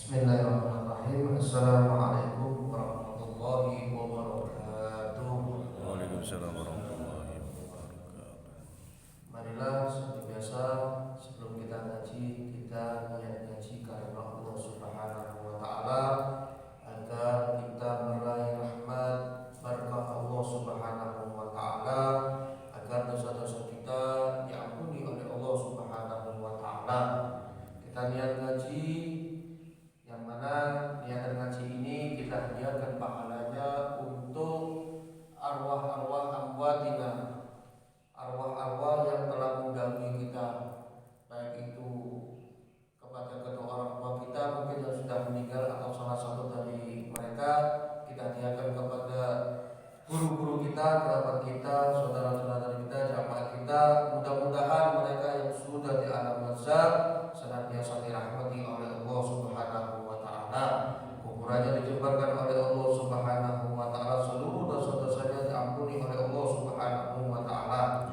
Bismillahirrahmanirrahim. Assalamualaikum warahmatullahi wabarakatuh. Waalaikumsalam warahmatullahi wabarakatuh. Marilah seperti biasa, sebelum kita ngaji, kita niat ngaji karena Allah Subhanahu wa taala, agar kita meraih rahmat berkah Allah Subhanahu wa taala, agar dosa-dosa kita diampuni oleh Allah Subhanahu wa taala. Kita niat ngaji, yang mana niatan ngaji ini kita hadiahkan pahalanya untuk arwah-arwah amwatina, arwah-arwah yang telah mengganggu kita, baik itu kepada kedua orang tua kita mungkin yang sudah meninggal atau salah satu dari mereka. Kita hadiahkan kepada guru-guru kita, kerabat kita, saudara-saudara kita, jamaah kita. Mudah-mudahan mereka yang sudah di alam barzakh senantiasa dirahmati oleh Allah Subhanahu wa taala. Kuburannya dijembatkan oleh Allah Subhanahu wa taala, seluruh dosa-dosanya diampuni oleh Allah Subhanahu wa taala.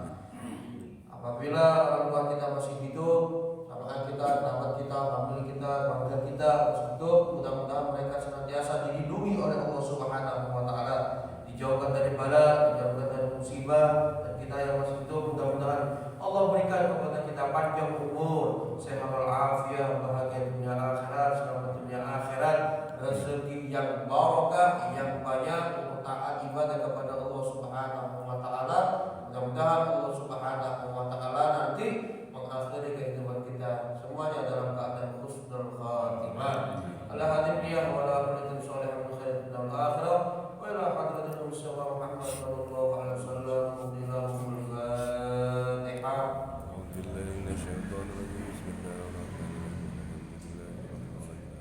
Apabila orang tua kita masih hidup, jamaah kita, kerabat kita, famili kita, keluarga kita masih hidup, mudah-mudahan mereka senantiasa dilindungi oleh Allah Subhanahu wa taala, dijauhkan dari bala, dijauhkan dari musibah. Dan kita yang masih hidup, mudah-mudahan Allah berikan kepada kita panjang umur, sehat walafiat, bahagia dunia akhirat, selamat dunia akhirat, rezeki yang barokah, yang banyak untuk taat ibadah kepada Allah Subhanahu wa taala. Mudah-mudahan Allah Subhanahu wa taala nanti mengakhiri kehidupan kita semuanya dalam keadaan husnul khatimah. Ala hadiniyah wa ala hadirin sholihin khairin dalam akhirah wa ila hadratil Mustafa Muhammad sallallahu alaihi wasallam. Bismillahirrahmanirrahim. أعوذ بالله من الشيطان الرجيم. بسم الله الرحمن الرحيم.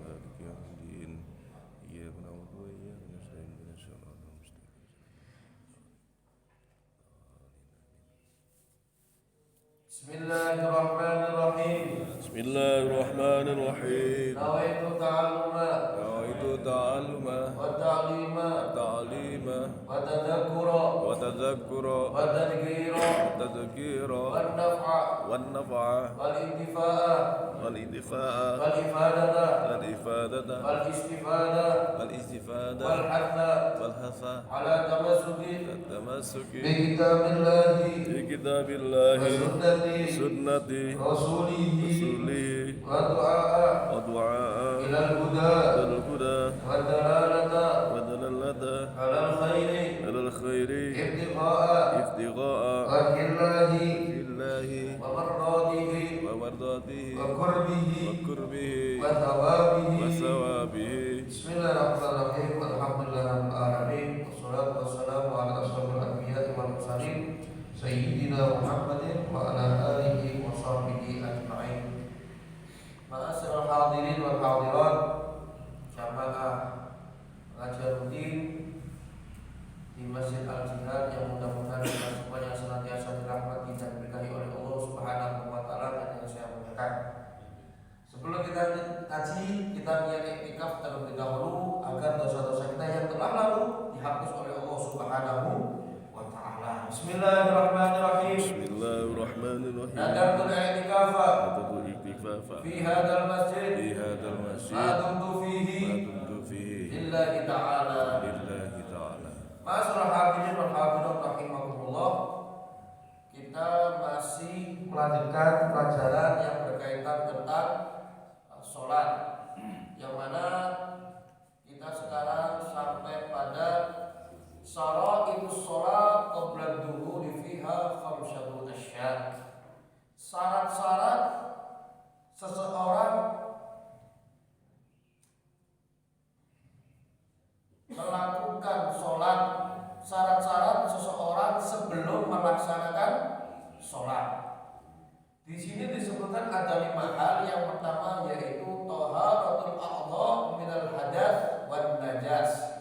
مالك يوم الدين. إياك نعبد وإياك نستعين. اهدنا الصراط المستقيم. Bismillahirrahmanirrahim. بسم الله الرحمن الرحيم. Nawaitu ta'alluma نويت التعلم wa ta'lima والتعليم wa tadhakkura وتذكر wa tadhkira والتذكير wa naf'a والنفع wal intifa'a والإدفاع wal ifadata والإفادة wal istifada والاستفادة wal hatha والحث ala tamassuki التمسك bi kitabillahi بكتاب wa الله sunnati سنة rasulihi رسوله wa du'a ودعاء ila al-huda إلى الهدى wa dalalata ودلالة ala al-khairi على الخير ibtiqa'a ابتغاء wajhillahi الله wa mardatihi ومرضاته wa qurbihi وقربه wa thawabihi. وثوابه. Bismillahirrahmanirrahim. Alhamdulillahirabbil alamin. Wassalatu wassalamu ala asyrofil anbiya'i wal mursalin sayyidina Muhammadin wa ala alihi wa sahbihi ajma'in. Ma'asyiral hadirin wal hadirat, jamaah pengajian rutin di Masjid Al-Jihad yang mudah-mudahan kita semuanya senantiasa dirahmati dan diberkahi oleh Allah Subhanahu wa taala, dan yang saya muliakan. Sebelum kita ngaji, kita niat iktikaf terlebih dahulu agar dosa-dosa kita yang telah lalu dihapus oleh Allah Subhanahu wa taala. Bismillahirrahmanirrahim. بسم الله الرحمن الرحيم. Nadartul i'tikafa نذر الاكتفاف fi hadzal masjid في هذا المسجد ma dumtu fihi ما دمت فيه lillahi ta'ala. لله تعالى. Ma'asyiral hadirin wal hadirat rahimakumullah. Kita masih melanjutkan pelajaran yang berkaitan tentang sholat, yang mana kita sekarang sampai pada syara'idus sholat qabla dukhuli fiha khamsatu asya'. Syarat-syarat seseorang melakukan sholat, syarat-syarat seseorang sebelum melaksanakan sholat. Di sini disebutkan ada 5 hal. Yang pertama yaitu taharatul a'dha minal hadath wan najas.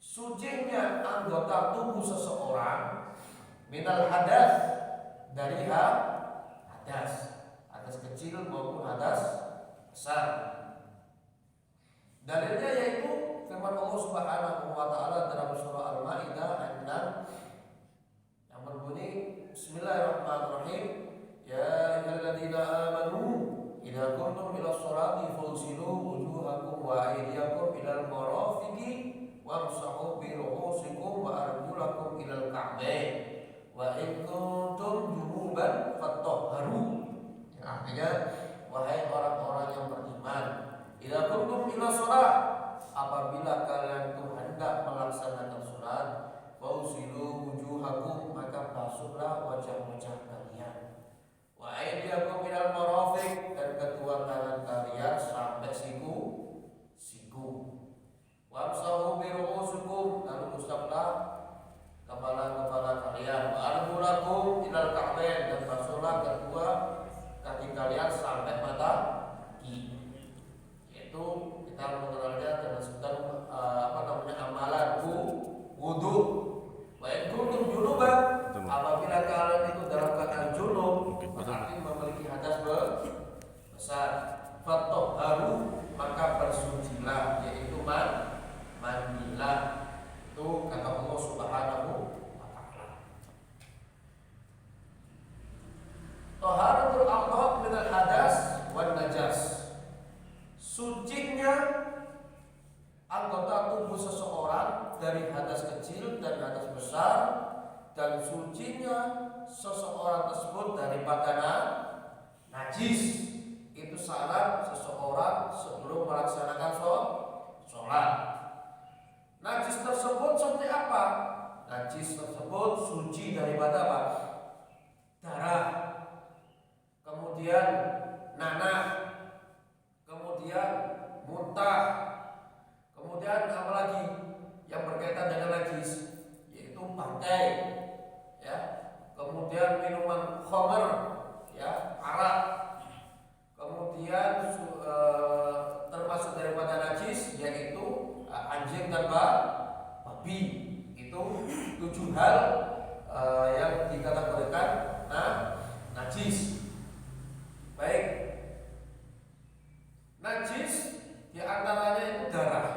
Sucinya anggota tubuh seseorang minal hadath, dari hadas, hadas kecil maupun hadas besar. Dalilnya yaitu firman Allah Subhanahu wa taala dalam surah Al-Maidah ayat 6 yang berbunyi Bismillahirrahmanirrahim. Ya ayyuhalladzina amanu idza qumtum ila sholati Wa in kuntum junuban fatahharu. Artinya wahai orang-orang yang beriman, idza kuntum ila shalah, apabila kalian itu hendak melaksanakan salat, fausilu wujuhakum, maka basuhlah wajah-wajah kalian. Wa aydiyakum ilal marafiq, dan kedua tangan kalian sampai siku. Wamsahu bi ru'usikum, lalu usaplah kepala-kepala kalian. Wa arjulakum ilal ka'bain, dan basuhlah kedua kaki kalian sampai mata kaki. Yaitu kita mengenalnya dengan sebutan amalan wudu. Wa in kuntum junuban, apabila kalian itu dalam keadaan junub, berarti memiliki hadas besar, fatahharu, maka bersucilah, yaitu mandilah. Itu kata Allah Subhanahu wa taala. Taharatul a'dha' minal hadas wan najas. Sucinya anggota tubuh seseorang dari hadas kecil dan hadas besar, dan sucinya seseorang tersebut daripada najis. Itu syarat seseorang sebelum melaksanakan sholat. Najis tersebut seperti apa? Najis tersebut suci daripada apa? Darah, kemudian nanah, kemudian muntah, kemudian apa lagi yang berkaitan dengan najis, yaitu bangkai, ya, kemudian minuman khamr, ya, arak, kemudian termasuk daripada najis yaitu anjing dan babi. Itu 7 hal yang dikategorikan najis. Baik, najis diantaranya itu darah.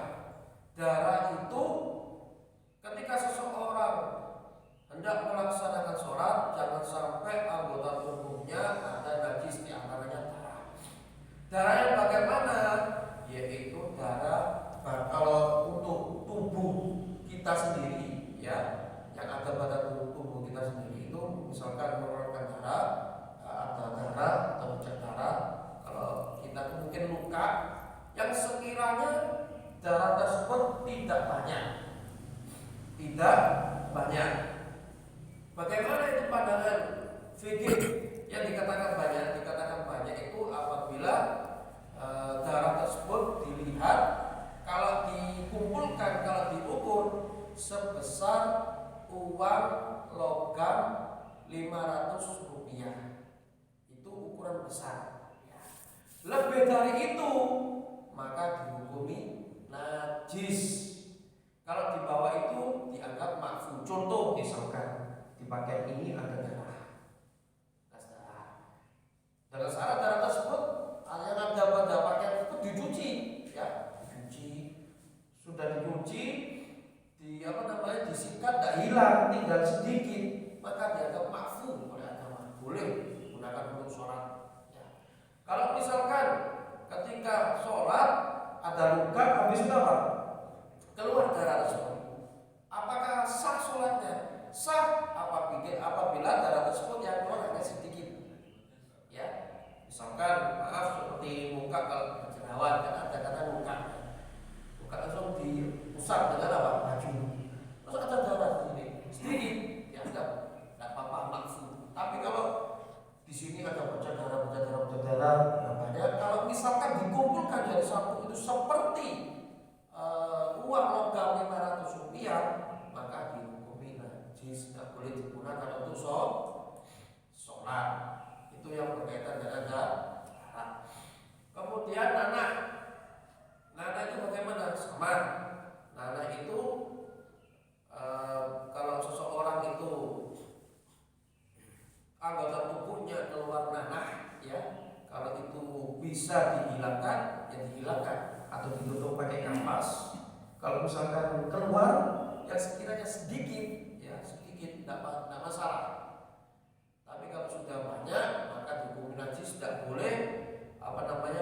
Darah itu ketika seseorang hendak melaksanakan sholat, jangan sampai anggota tubuhnya ada najis, diantaranya darah. Darahnya bagaimana? Yaitu darah kalau untuk tubuh kita sendiri, ya, yang ada pada tubuh kita sendiri itu, misalkan mengeluarkan darah, ada darah atau bercak darah. Kalau kita mungkin luka yang sekiranya darah tersebut tidak banyak. Bagaimana itu pandangan fikih yang dikatakan banyak? Dikatakan banyak itu apabila darah tersebut dilihat, kalau dikumpulkan, kalau diukur sebesar uang logam 500 rupiah. Itu ukuran besar. Lebih dari itu maka dihukumi najis. Kalau di bawah itu dianggap makfu. Contoh misalkan di pakaian ini ada darah. Dengan syarat darah tersebut yang ada pada pakaian itu dicuci, ya, sudah dicuci, disikat, tidak hilang, tinggal sedikit, maka dianggap makfu oleh agama, boleh digunakan untuk sholat. Ya. Kalau misalkan ketika sholat ada luka, habis itu apa? Keluar darah tersebut, apakah sah sholatnya? Sah apabila darah tersebut yang keluar hanya sedikit. Ya, misalkan maaf seperti muka, kalau jerawat kan ada kata luka langsung diusap dengan apa? Baju. Terus ada darah di sini sedikit, ya tidak apa-apa, makfu. Tapi kalau di sini ada bercak darah, banyak. Kalau misalkan dikumpulkan jadi satu itu seperti uang logam 500 rupiah, maka dihukumi najis, tidak boleh digunakan untuk sholat. Itu yang berkaitan dengan darah. Kemudian nanah itu bagaimana? Sama. Nanah itu kalau seseorang itu anggota tubuhnya keluar nanah, ya, kalau itu bisa dihilangkan, ya dihilangkan atau ditutup pakai kampas. Kalau misalkan keluar yang sekiranya sedikit, ya sedikit, tidak masalah. Tapi kalau sudah banyak, maka dihukumi najis, tidak boleh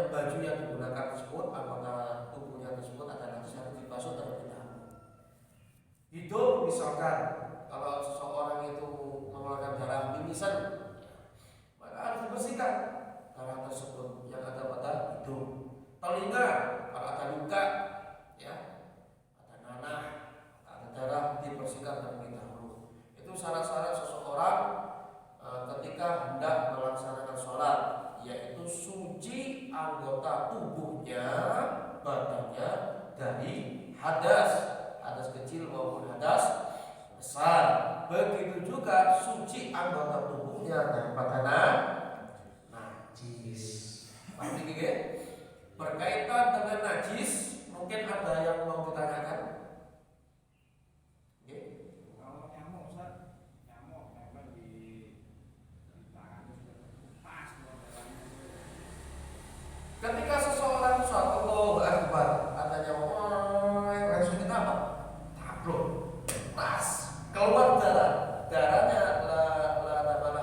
baju yang digunakan tersebut, apakah tubuhnya tersebut ada najis, harus dibasuh terlebih dahulu. Hidung misalkan, kalau seseorang itu pingsan, maka harus dibersihkan darah tersebut yang ada pada hidung. Telinga kalau ada luka, ya, ada nanah, ada darah, dibersihkan terlebih dahulu. Itu syarat-syarat seseorang ketika hendak melaksanakan sholat, yaitu suci anggota tubuhnya, badannya dari hadas, hadas kecil maupun hadas besar. Begitu juga suci anggota tubuhnya daripada najis. Paham ya? Berkaitan dengan najis, mungkin ada yang mau ditanyakan? Oke. Kalau nyamuk, Ustaz, nyamuk nempel di tangan itu pas Ketika seseorang sholat, Allahu Akbar, ada nyamuk, langsung kita apa? Takluk, pas, keluar darah, darahnya la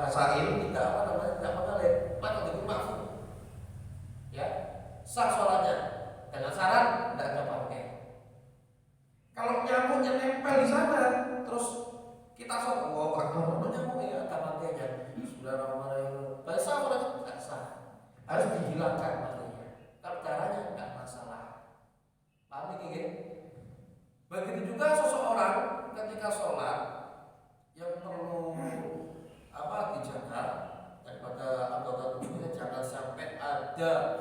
hasail, tidak apa namanya, tidak mengalir, maka itu maksud, ya, sah sholatnya dengan syarat tidak ada bangkai. Kalau nyamuknya nempel di sana, terus kita sholat, Allahu Akbar, nyamuk ya ada bangkainya, Bismillahirrahmanirrahim, sah sholatnya tidak sah, harus dihilangkan makanya. Kalau darahnya tidak masalah. Paham ini? Begitu juga seseorang ketika sholat yang perlu dijaga daripada anggota tubuhnya, jangan sampai ada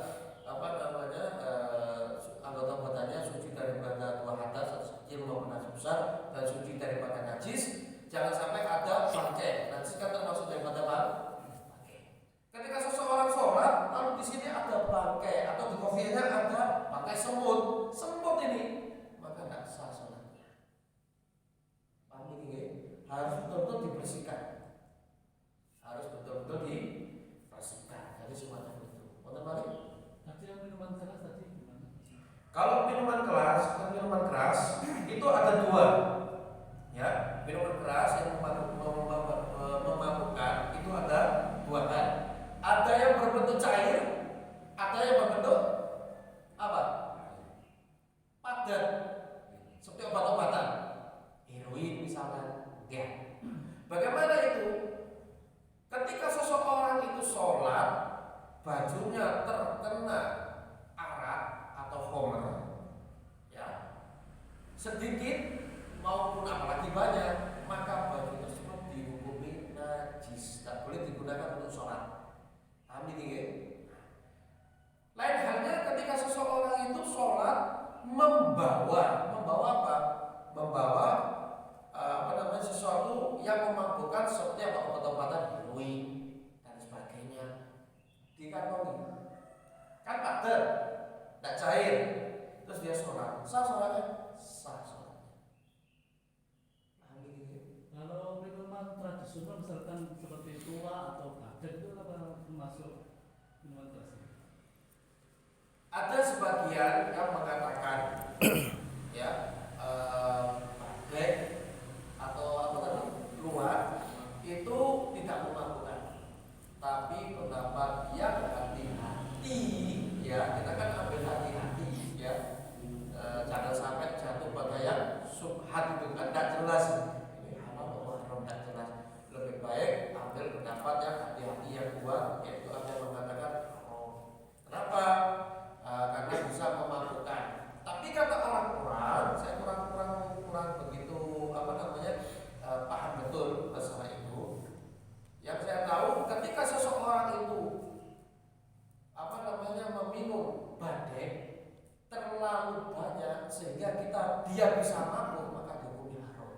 anggota badannya suci daripada dua hadas kecil maupun najis besar, dan suci daripada najis. Jangan sampai ada bangkai. Najis kan termasuk daripada bangkai. Ketika seseorang sholat, lalu di sini ada bangkai atau di kopiahnya ada bangkai semut ini, maka tidak sah sholatnya. Paham ini? Harus betul-betul dibersihkan. Jadi semacam itu. Tadi yang minuman keras tadi gimana? Kalau minuman keras itu ada dua, ya. Minuman keras yang memabukkan itu ada dua hal. Ada yang berbentuk cair, ada yang berbentuk apa? Padat, seperti obat-obatan, heroin misalnya. Ya. Bagaimana itu? Ketika seseorang itu sholat, bajunya terkena arak atau homer, ya, sedikit maupun apalagi banyak, maka baju tersebut dihukumi najis, tak boleh digunakan untuk sholat. Amin ya. Lain halnya ketika seseorang itu sholat membawa apa? Membawa sesuatu yang memabukkan seperti obat-obatan heroin dan sebagainya, dikantongi, kan padat, tidak cair, terus dia sholat, sah sholatnya, sah sholatnya. Amin. Kalau minuman tradisional misalkan seperti tua atau kadet itu apa termasuk minuman keras? Ada sebagian yang mengatakan ya pakai atau luar itu tidak memabukkan, tapi pendapat yang hati-hati, ya, kita kan ambil hati-hati, ya, jangan sampai jatuh pada yang subhat, itu kan tidak jelas, ini halal atau haram, tidak jelas. Lebih baik ambil pendapat yang hati-hati, yang kuat, yaitu ada yang mengatakan haram. Kenapa? Karena bisa memabukkan. Tapi kata orang-orang, saya kurang begitu paham betul masalah itu. Yang saya tahu, ketika seseorang itu meminum badai terlalu banyak sehingga dia bisa mabuk, maka dihukumi haram.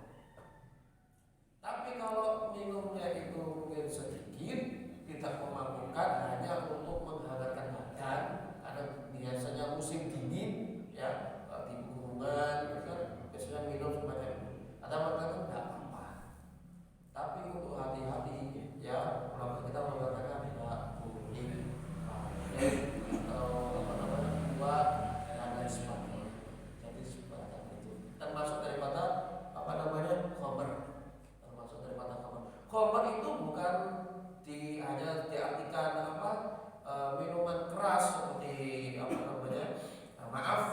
Tapi kalau minumnya itu mungkin sedikit, tidak memabukkan, hanya untuk menghangatkan badan, karena biasanya musim dingin, ya, di pegunungan kan biasanya minum semacam itu. Ada mengatakan tidak apa-apa, tapi untuk hati-hati, ya, kalau kita mengatakan tidak boleh atau buat dan lain sebagainya. Jadi semacam itu termasuk daripada khamr, termasuk daripada khamr. Khamr itu bukan hanya diartikan minuman keras seperti maaf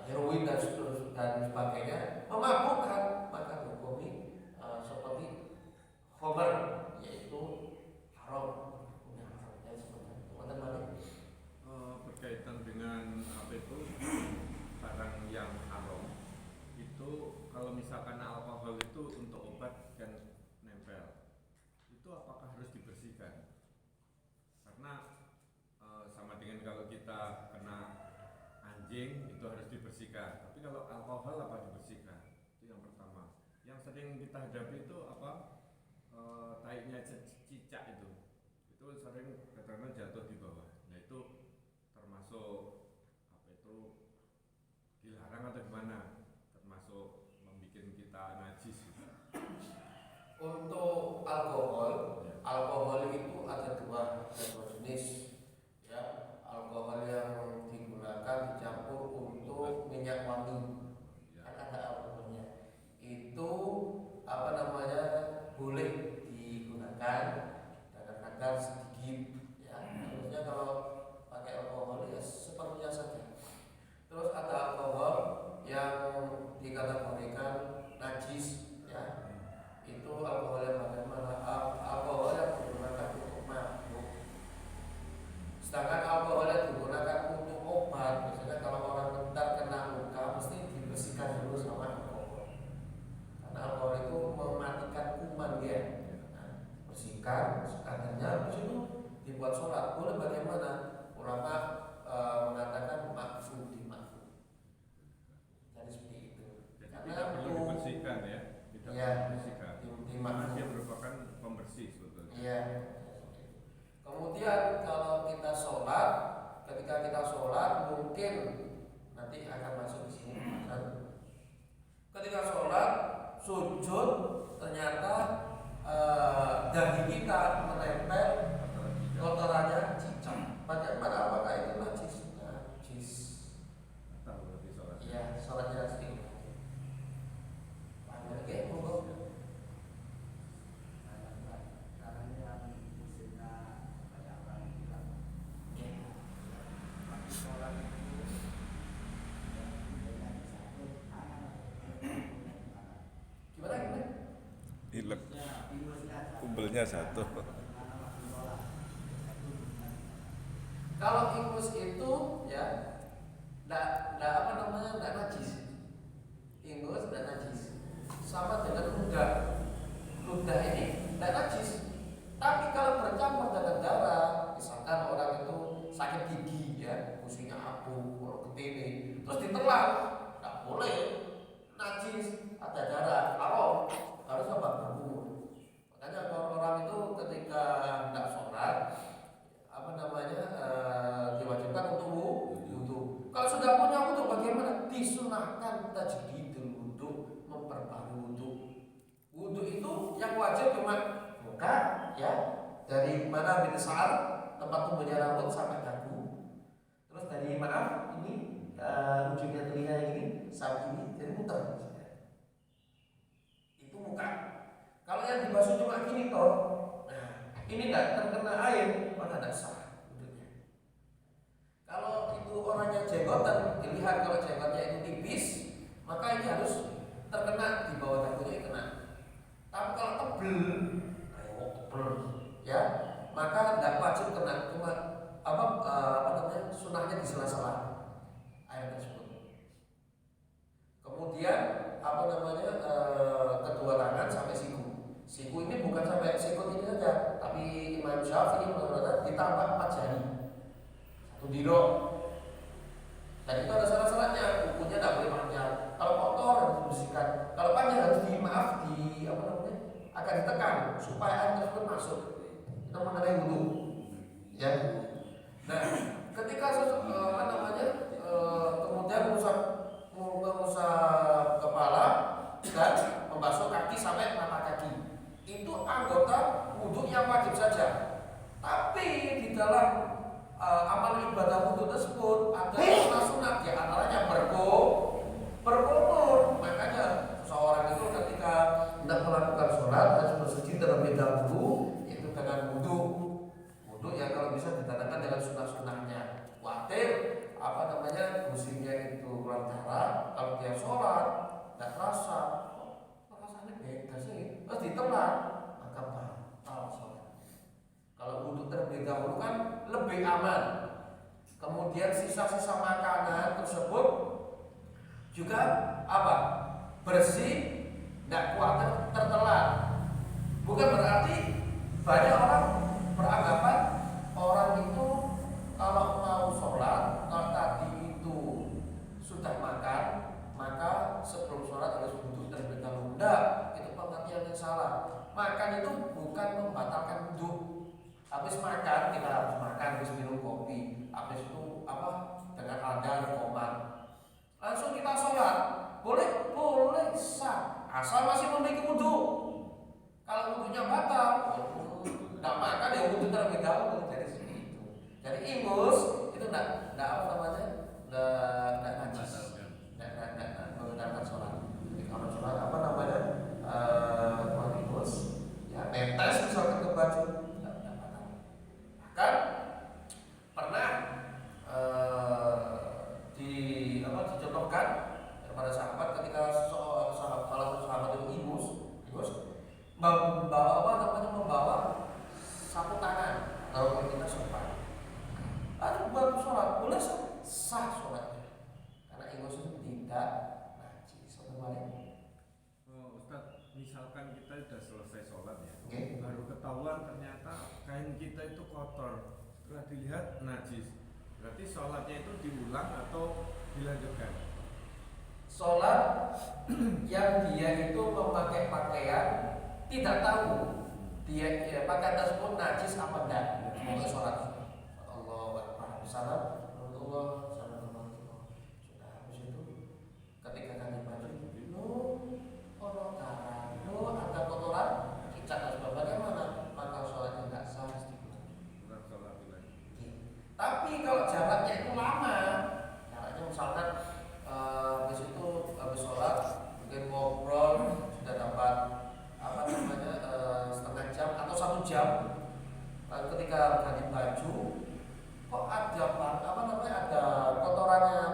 heroin dan sebagainya memabukkan, maka dihukumi seperti khamr, yaitu haram. Berkaitan dengan apa itu barang yang haram itu, kalau misalkan alkohol itu untuk obat kan nempel, itu apakah harus dibersihkan? Karena sama dengan kalau kita kena anjing itu harus dibersihkan, tapi kalau alkohol apa dibersihkan? Itu yang pertama. Yang sering kita hadapi itu apa, taiknya cicak itu sering kadang-kadang jatuh di bawah. Nah itu termasuk apa itu dilarang atau gimana? Termasuk membuat kita najis gitu. Untuk alkohol itu ada dua jenis, ya. Alkohol yang digunakan dicampur untuk minyak wangi, kan ada alkoholnya. Itu apa namanya, boleh digunakan dengan kadar sedikit, ya. Harusnya kalau pakai alkohol ya seperlunya saja. Terus ada alkohol yang dikategorikan najis, ya. Itu alkohol yang bagaimana? Alkohol yang digunakan untuk mabuk. Sedangkan alkohol yang digunakan untuk obat, misalnya kalau orang bentar kena luka mesti dibersihkan dulu sama alkohol. Karena alkohol itu mematikan kuman dia. Nah, bersihkan sekadarnya, habis itu dibuat sholat. Boleh bagaimana? Ulama mengatakan makfu dimakfu. Jadi seperti itu. Jadi Karena tidak perlu dibersihkan ya, tidak ya, perlu dibersihkan. Karena dia dimakfu. merupakan pembersih sebetulnya. Iya. Kemudian kalau kita sholat, ketika kita sholat mungkin nanti akan masuk di sini. Ketika sholat sujud ternyata dahi kita menempel kotorannya cicak. Bagaimana, apakah itu najis? Najis. Tahu berarti sholat. Iya, sholatnya pasti. Oke, monggo. Gimana? Ilek. Kumpulnya satu. Kalau ingus itu ya enggak najis. Ingus enggak najis. Sama dengan ludah. Ludah ini enggak najis. Tapi kalau bercampur dengan darah, misalkan orang itu sakit gigi ya, fungsinya abu, kalau ketini, terus ditelan, enggak boleh. Najis, ada darah, haram, harus apa? Berkumur. Makanya kalau orang itu ketika hendak sholat, diwajibkan untuk wudu. Kalau sudah punya wudu bagaimana? Disunahkan tajdidul wudu, memperbarui wudu. Wudu itu yang wajib cuma muka, ya, dari mana bin sa'ar, tempat tumbuhnya rambut sampai dagu. Terus dari ujungnya telinga yang ini sampai ini, jadi muter. Itu muka. Kalau yang dibasuh cuma gini toh, nah ini tidak terkena air, maka tidak sah. Kalau itu orangnya jenggotan, dilihat kalau jenggotnya itu tipis, maka ini harus terkena di bawah dagunya kena. Tapi kalau tebel, ya, maka tidak wajib kena, cuma sunahnya di sela-sela air tersebut. Kemudian kedua tangan sampai siku. Siku ini bukan sampai sikut ini saja, tapi Imam Syafi'i mengatakan ditambah 4 jari. Satu diro. Dan itu ada syarat-syaratnya, kukunya tidak boleh panjang. Kalau kotor harus dibersihkan. Kalau panjang harus akan ditekan supaya air tersebut masuk. Itu mengenai wudu. Ya. Nah, ketika kemudian mengusap kepala dan membasuh kaki sampai mata kaki, itu anggota wudu yang wajib saja. Tapi di dalam amal ibadah wudu tersebut ada sunat-sunat, di antaranya berkumur. Makanya seseorang itu ketika hendak melakukan sholat harus bersuci terlebih dahulu, itu dengan wudu. Wudu yang kalau bisa ditandangkan dengan sunah-sunahnya. Khawatir keluar darah, kalau dia sholat nggak terasa, kok rasanya beda sih, terus ditelan, maka batal sholat. Kalau wudhu terlebih dahulu kan lebih aman. Kemudian sisa-sisa makanan tersebut juga apa? Bersih, tidak khawatir tertelan. Bukan berarti banyak orang beranggapan orang itu kalau mau sholat, kalau tadi itu sudah makan, maka sebelum sholat harus wudhu terlebih dahulu. Tidak, itu pengertian yang salah. Makan itu bukan membatalkan wudhu. Habis makan kita harus makan, habis minum kopi, habis itu apa dengan adzan qomat, langsung kita sholat, boleh sah, asal masih memiliki wudhu. Kalau wudhunya batal, tidak makan ya wudhu terlebih dahulu. Jadi seperti itu. Jadi ingus itu tidak apa namanya, tidak najis, tidak membatalkan sholat. Jadi kalau sholat apa namanya, ingus, ya netes misalkan ke baju. Kan pernah dicontohkan kepada sahabat ketika salah satu sahabat itu ingus membawa sapu tangan atau kita sempat lalu buat sholat, boleh sah sholatnya karena ingus itu tidak najis. Ustaz, misalkan kita sudah selesai sholat ya, Okay. baru ketahuan ternyata kain kita itu kotor, setelah dilihat najis, berarti sholatnya itu diulang atau dilanjutkan? Sholat yang dia itu memakai pakaian tidak tahu dia pakaian tersebut najis apa enggak, mau sholat Allah Akbar salam Allah salam sudah habis itu ketika ganti baju orang karang ada kotoran cicak dan sebagainya, bagaimana maka sholatnya enggak sah, Bukan sholat lagi. tapi kalau jaraknya itu lama, jaraknya misalkan habis sholat mungkin ngobrol sudah dapat apa namanya setengah jam atau 1 jam, lalu ketika ganti baju kok ada kotorannya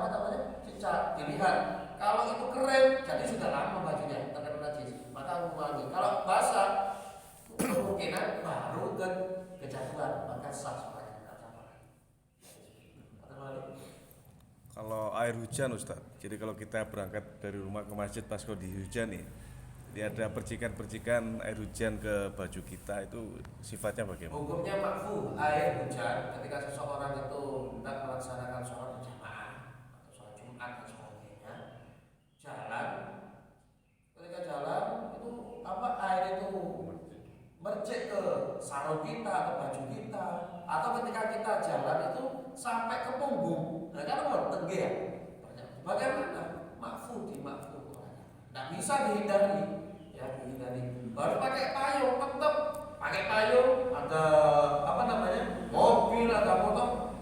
cicak, dilihat kalau itu kering jadi sudah lama bajunya terkena najis, maka mengulangi. Kalau basah kemungkinan baru kejatuhan, maka sah sholatnya. Kalau air hujan Ustaz, jadi kalau kita berangkat dari rumah ke masjid pas kondisi hujan nih, jadi ada percikan-percikan air hujan ke baju kita, itu sifatnya bagaimana? Hukumnya makfuh air hujan ketika seseorang itu hendak melaksanakan sholat berjamaah atau sholat Jumat dan sebagainya, jalan, ketika jalan itu air itu mercik ke sarung kita, ke baju kita, atau ketika kita jalan itu sampai ke punggung, nah kan worteng ya, bagaimana? Makfuh tidak bisa dihindari, ya dihindari. Baru pakai payung, tetap pakai payung, ada mobil, ada motor,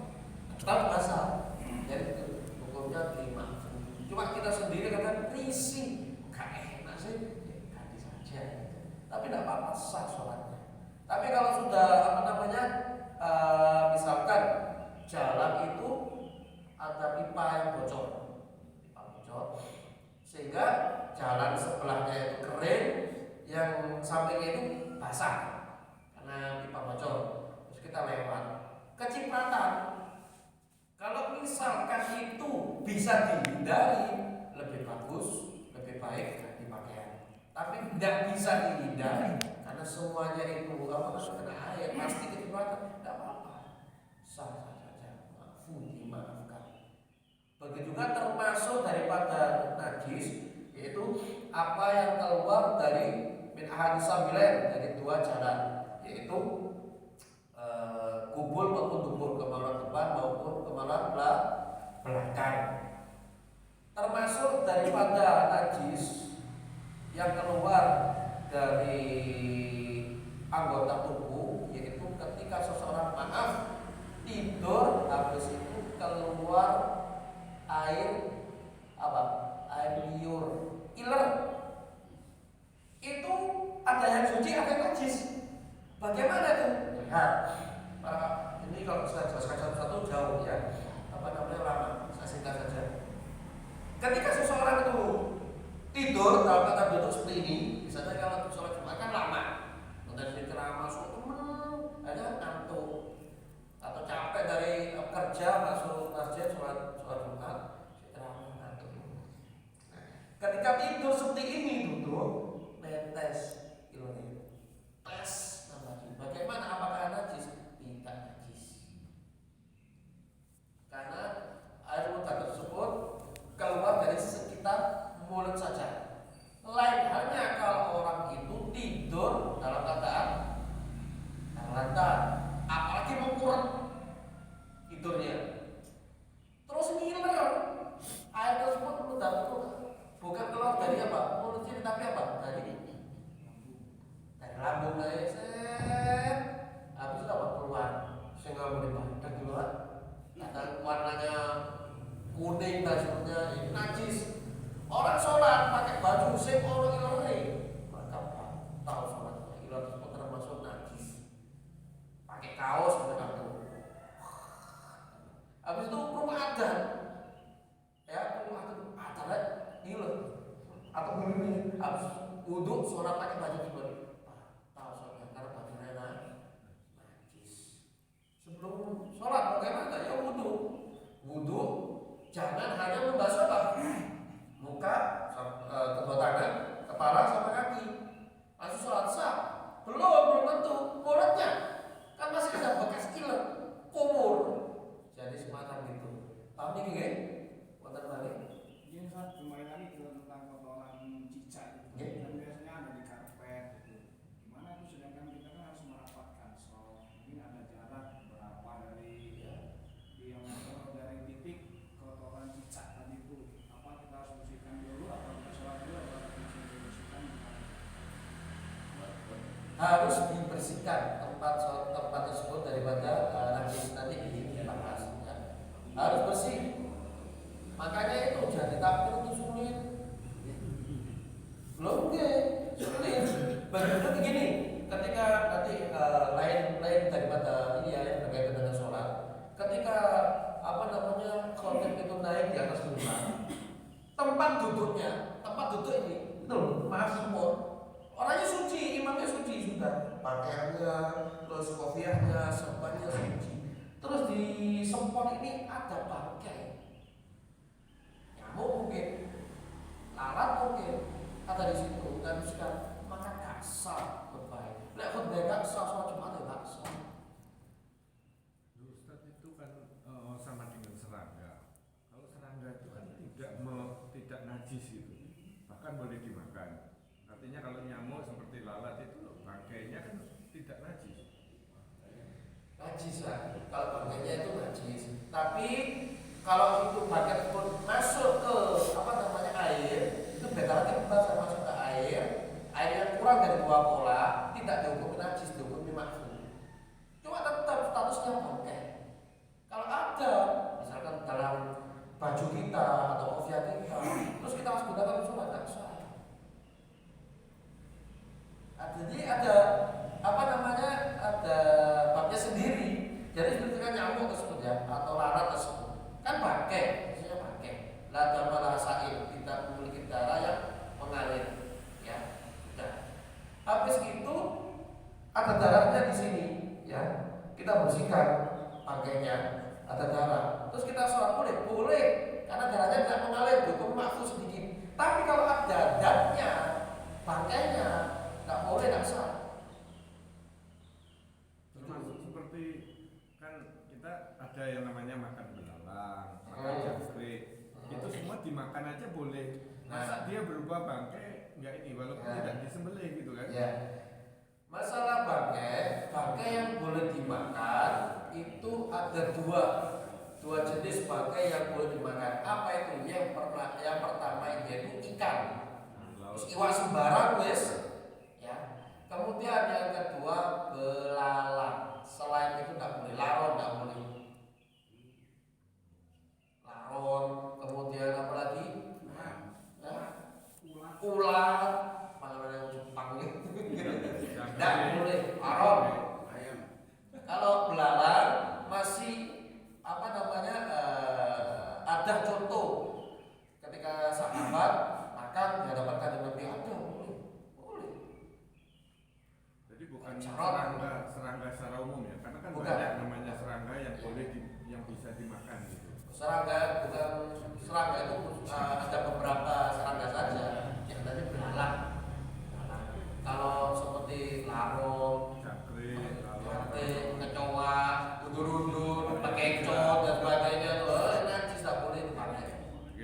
tetap basah. Jadi hukumnya dimakfuh. Cuma kita sendiri kadang risih, gak enak sih, ganti saja. Tapi tidak apa-apa, sah sholatnya. Tapi kalau sudah misalkan jalan itu ada pipa yang bocor, sehingga jalan sebelahnya itu kering, yang sampingnya itu basah karena pipa bocor, terus kita lewat kecipratan. Kalau misalkan itu bisa dihindari, lebih bagus, lebih baik ganti pakaian. Tapi tidak bisa dihindari karena semuanya itu kena air, pasti kecipratan, tidak apa-apa, sah saja, dimaafkan. Begitu juga termasuk daripada najis, yaitu apa yang keluar dari min ahadis sabilain, dari 2 jalan, yaitu kubul maupun dubur, kemaluan depan maupun kemaluan belakang. Termasuk daripada najis yang keluar dari anggota tubuh, yaitu ketika seseorang tidur, habis itu keluar air liur, iler, itu ada yang suci, ada yang najis. Bagaimana itu? Lihat, ini kalau saya jelaskan satu-satu jauh ya, lama, saya singkat saja. tidur seperti ini tuh netes ilmu tes najis. Bagaimana apakah najis? Tidak najis. Karena air muka tersebut keluar dari sekitar mulut saja. Lain halnya kalau orang itu tidur dalam keadaan terlantar, apalagi mengkurang tidurnya, terus ngiler, air tersebut meledak itu bukan keluar dari apa mulut sini tapi apa dari lambung saya set, habis itu apa keluar sehingga melibatkan keluar, ada warnanya kuning dan sebagainya, ini najis. Orang sholat pakai baju sing orang ileri, maka tahu sholatnya iler tersebut termasuk najis. Pakai kaos mereka tuh. Habis itu rumah adzan, ya rumah adzan iler atau begini. Habis wudhu sholat pakai baju seperti tahu sholatnya karena bajunya najis. Sebelum sholat bagaimana? Ya wudhu jangan hanya membasuh apa? Muka, kedua tangan, kepala sama kaki. Langsung sholat sah. Belum tentu. Mulutnya kan masih ada bekas iler, kumur. Jadi semacam itu. Paham ini nggih? Wonten malih. Ini Ustaz kembali lagi ke tentang kotoran cicak itu. Dan biasanya ada di karpet gitu. Gimana itu sedangkan kita kan harus merapatkan so mungkin ada jarak berapa dari dari titik kotoran cicak tadi itu. Apa kita harus bersihkan dulu atau kita sholat dulu atau kita bersihkan? Harus dibersihkan tempat tersebut daripada najis tadi dibahas. Ya. Harus bersih. Makanya itu jadi takbir itu sulit. Belum sulit. Begitu begini, ketika nanti lain daripada ini ya yang berkaitan dengan sholat. Ketika khotib itu naik di atas mimbar, tempat duduk ini itu masmur. Orangnya suci, imamnya suci sudah, pakaiannya, terus kopiahnya, serbannya suci. Terus di sempon ini ada bangkai, nyamuk mungkin, lalat mungkin, ada di situ dan sekarang maka gak sah berbaik. Lek khutbah gak sah, sholat Jumat gak sah. Ustaz itu kan sama dengan serangga. Kalau serangga itu kan tidak najis itu, bahkan boleh dimakan. Artinya kalau nyamuk seperti lalat itu bangkainya kan tidak najis. Najis lah, kalau bangkainya itu najis. Tapi kalau itu bangkai pun masuk ke air, itu berarti kita masuk ke air yang kurang dari 2 pola tidak dihukumi najis, dihukumi makruh. Cuma tetap statusnya bangkai. Kalau ada, misalkan dalam baju kita atau kopiah kita, terus kita harus gunakan sholat tak sah. Jadi ada ada babnya sendiri. Jadi seperti kan nyamuk tersebut ya atau lalat tersebut kan bangkai, maksudnya bangkai. La damala sa'il, tidak memiliki darah yang mengalir, ya. Sudah. Habis itu ada darahnya di sini, ya. Kita bersihkan bangkainya, ada darah. Terus kita sholat boleh, karena darahnya tidak mengalir, hukum makruh sedikit. Tapi kalau ada darahnya, bangkainya nggak boleh, nggak sah. Termasuk seperti kan kita ada yang namanya makan belalang, makan jangkrik, itu semua dimakan aja boleh. Masa dia berupa bangkai nggak ini walaupun tidak disembelih gitu kan? Ya. Masalah bangkai yang boleh dimakan itu ada dua jenis bangkai yang boleh dimakan. Apa itu? Yang pertama yaitu ikan. Iwak sembarang wes. Kemudian yang kedua belalang. Selain itu nggak boleh, laron nggak boleh. Laron, kemudian apa lagi? Ular, mana yang Jepang gitu. Nggak boleh, laron. Kalau belalang masih ada contoh ketika sahabat makan di hadapan kanjeng Nabi ada. Bukan serangga secara umum ya, karena kan bukan. Banyak namanya serangga yang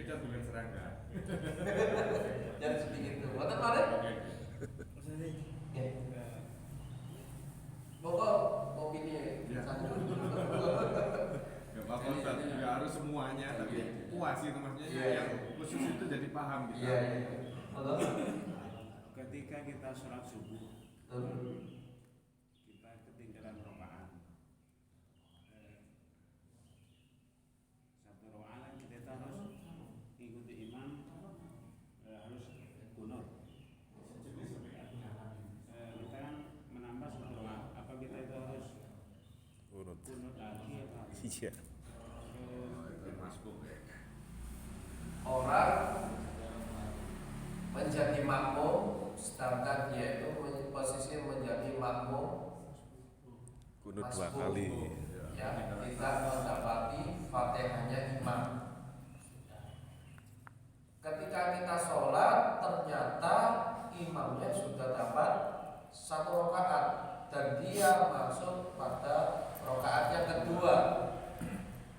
beda dengan serangga. Jangan seperti itu. Mboten malih. Nggih. Monggo opini Ya. satu. Gak apa-apa Ustaz, nggak harus semuanya, tapi puas itu maksudnya Iya. yang khusus itu jadi paham gitu. Iya. Monggo. Ketika kita sholat subuh, Betul. kita ketinggalan rokaat. Satu rokaat kita harus ikuti imam, harus kunut. Kita kan menambah satu rokaat. Apa kita itu harus Urut. kunut lagi apa? Iya. Masuk. Orang menjadi makmum sedangkan dia itu posisi menjadi makmum Kunut 2 masbuk. kali. Ya, kita mendapati Fatihahnya imam. Ketika kita sholat ternyata imamnya sudah dapat 1 rakaat dan dia masuk pada rakaat yang kedua.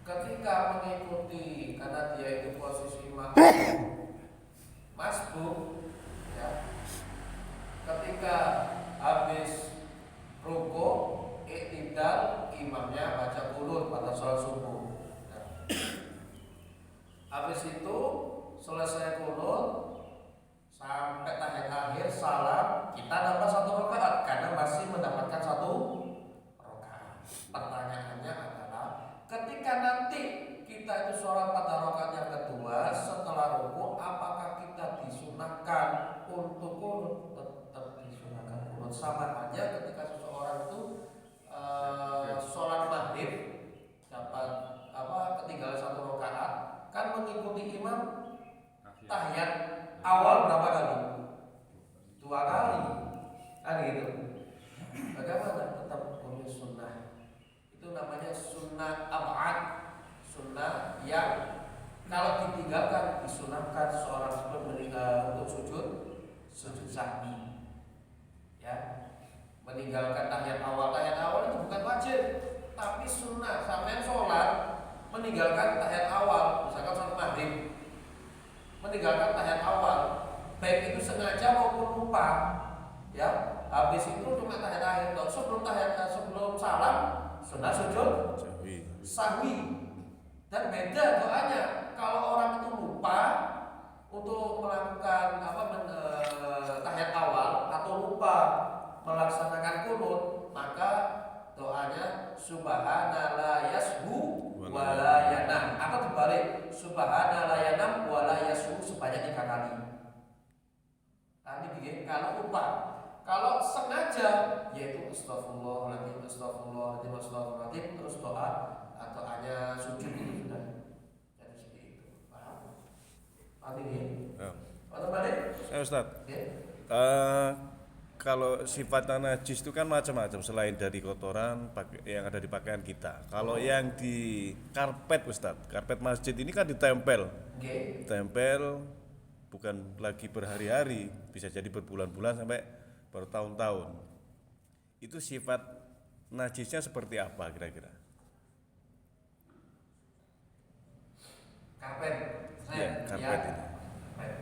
Ketika mengikuti karena dia itu posisi makmum masbuk, ya. Ketika habis rukuk, iktidal, imamnya baca qunut pada sholat subuh. Ya. Habis itu selesai qunut sampai tahiyat akhir salam, kita dapat 1 rakaat karena masih mendapatkan 1 rakaat. Pertanyaannya adalah ketika nanti kita itu sholat pada rakaat yang kedua setelah rukuk, apakah kita disunahkan untuk qunut? Tetap disunahkan qunut. Sama aja ketika seseorang itu sholat maghrib dapat ketinggalan 1 rakaat, kan mengikuti imam tahiyat awal berapa kali? 2 kali, kan gitu. Bagaimana? Tetap qunut sunnah. Itu namanya sunnah ab'ad, sunnah yang kalau ditinggalkan disunahkan seorang sebelum meninggal untuk sujud sahwi. Ya, meninggalkan tahiyat awal itu bukan wajib, tapi sunnah. Sampai sholat meninggalkan tahiyat awal, misalkan sholat maghrib, meninggalkan tahiyat awal, baik itu sengaja maupun lupa. Ya, habis itu cuma tahiyat akhir. Sebelum salam sunnah sujud Jauhi. sahwi. Dan beda doanya. Kalau orang itu lupa untuk melakukan tahiyat awal atau lupa melaksanakan qunut, maka doanya subhana la yashu wa la yanam, atau dibalik subhana la yanam wa la yashu sebanyak 3 kali. Tadi begini kalau lupa. Kalau sengaja yaitu astagfirullahaladzim, astagfirullahaladzim, astagfirullahaladzim, terus doa atau hanya sujud itu sudah. Jadi seperti itu. Paham? Paham ini? Ya. Atau balik? Ustaz, Ya. kalau sifat najis itu kan macam-macam selain dari kotoran yang ada di pakaian kita. Kalau yang di karpet Ustaz, karpet masjid ini kan ditempel. Oke. Tempel bukan lagi berhari-hari, bisa jadi berbulan-bulan sampai bertahun-tahun. Itu sifat najisnya seperti apa kira-kira? Karpet. Ya, karpet ini. Karpet.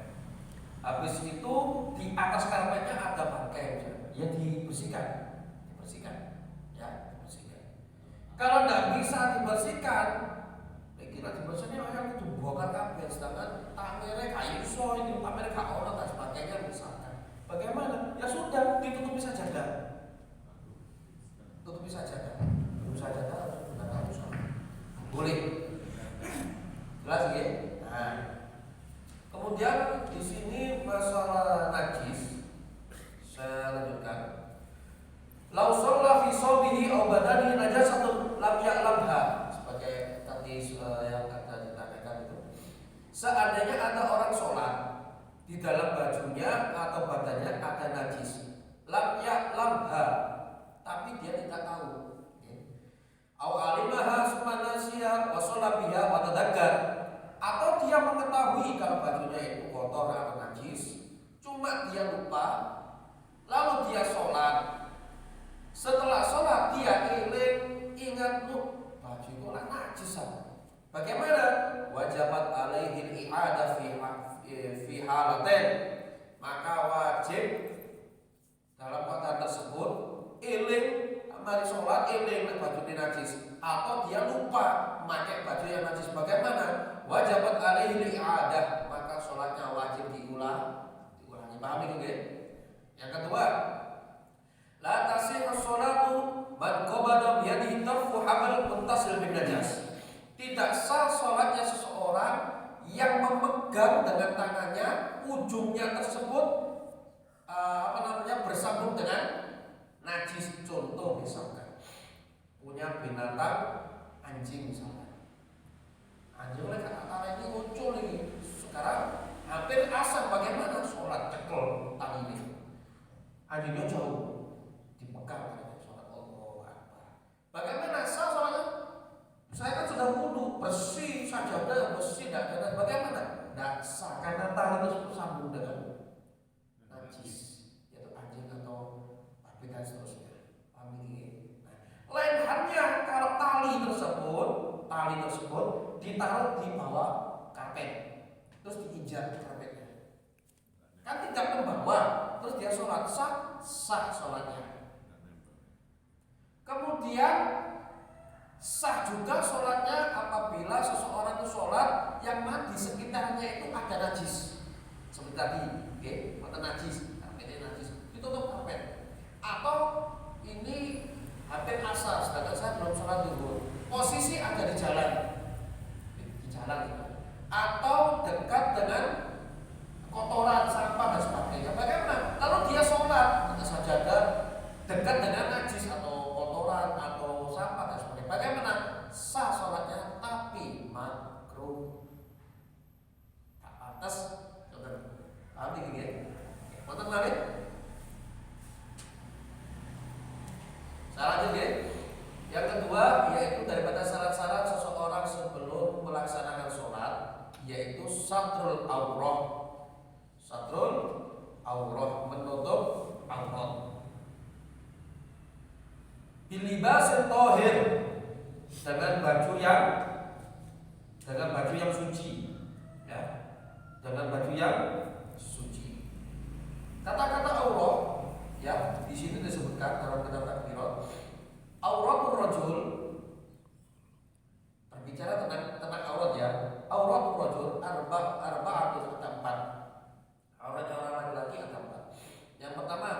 Habis itu di atas karpetnya ada bangkai, ya dibersihkan, ya dibersihkan. Kalau tidak bisa dibersihkan, kira dibersihkan orang itu bongkar kabeh, sedangkan tamere kayu so ini tamere gak ono dan sebagainya misalkan. Bagaimana? Ya sudah ditutupi saja dah. Tutupi saja dah. Tutupi saja dah harus gunakan mushaf. Boleh. Jelas ya? Nah. Kemudian di sini masalah najis saya lanjutkan. Lau shalla fi shawbihi aw badani najasatun lam ya'lamha, sebagai tadi yang ada ditanyakan itu. Seandainya ada orang sholat di dalam bajunya atau badannya ada najis, lam ya'lamha, tapi dia tidak tahu. Aw alimaha summa nasiya wa shalla biha wa tadhakkar, atau dia mengetahui kalau bajunya itu kotor atau najis, cuma dia lupa, lalu dia sholat. Setelah sholat dia ingat baju itu lah najis. Bagaimana? Wajibat alaihi i'adah fi halatain, maka wajib dalam keadaan tersebut eling mari sholat eling baju najis, atau dia lupa memakai baju yang najis, bagaimana? Wajibat alaihi i'adah, maka sholatnya wajib diulangi. Paham itu nggih? Yang kedua, la tasihhu sholatu man qabada bi yadihi tarfu hamal muttasil bin najas. Tidak sah sholatnya seseorang yang memegang dengan tangannya ujungnya tersebut bersambung dengan najis. Contoh misalkan punya binatang anjing misalkan, anjing oleh kata-kata ini muncul ini sekarang hampir asal, bagaimana sholat cekel tali ini, anjingnya jauh dipegang sholat Allah Akbar, bagaimana sah sholatnya? Saya kan sudah wudu bersih, sajadah bersih, tidak ada, bagaimana? Tidak sah karena tali itu bersambung dengan najis, yaitu anjing atau babi dan seterusnya. Lain halnya kalau tali tersebut ditaruh di bawah karpet, terus diinjak karpetnya, kan tidak membawa, terus dia sholat, sah sholatnya. Kemudian sah juga sholatnya apabila seseorang itu sholat yang di sekitarnya itu ada najis, seperti tadi, mata najis, karpetnya najis, ditutup karpet, atau ini hampir asar, sedangkan saya belum sholat zuhur, posisi ada di jalan itu, atau dekat dengan kotoran, sampah dan sebagainya, bagaimana? Kalau dia sholat atas sajadah dekat dengan najis atau kotoran atau sampah dan sebagainya, bagaimana? Sah sholatnya, tapi makruh, tak pantas. Paham ini ya? Mantap balik. Saya lanjut ya. Yang kedua yaitu daripada syarat-syarat seseorang sebelum melaksanakan sholat, yaitu satrul aurah. Satrul aurah, menutup aurat. Bilibasin tohir, dengan baju yang suci, ya, dengan baju yang suci. Kata-kata aurat, ya, di sini disebutkan dalam kitab takbirat, auratul rajul, berbicara tentang aurat ya. Auratul rajul arba'atun, ada 4. Aurat orang laki-laki ada 4. Yang pertama,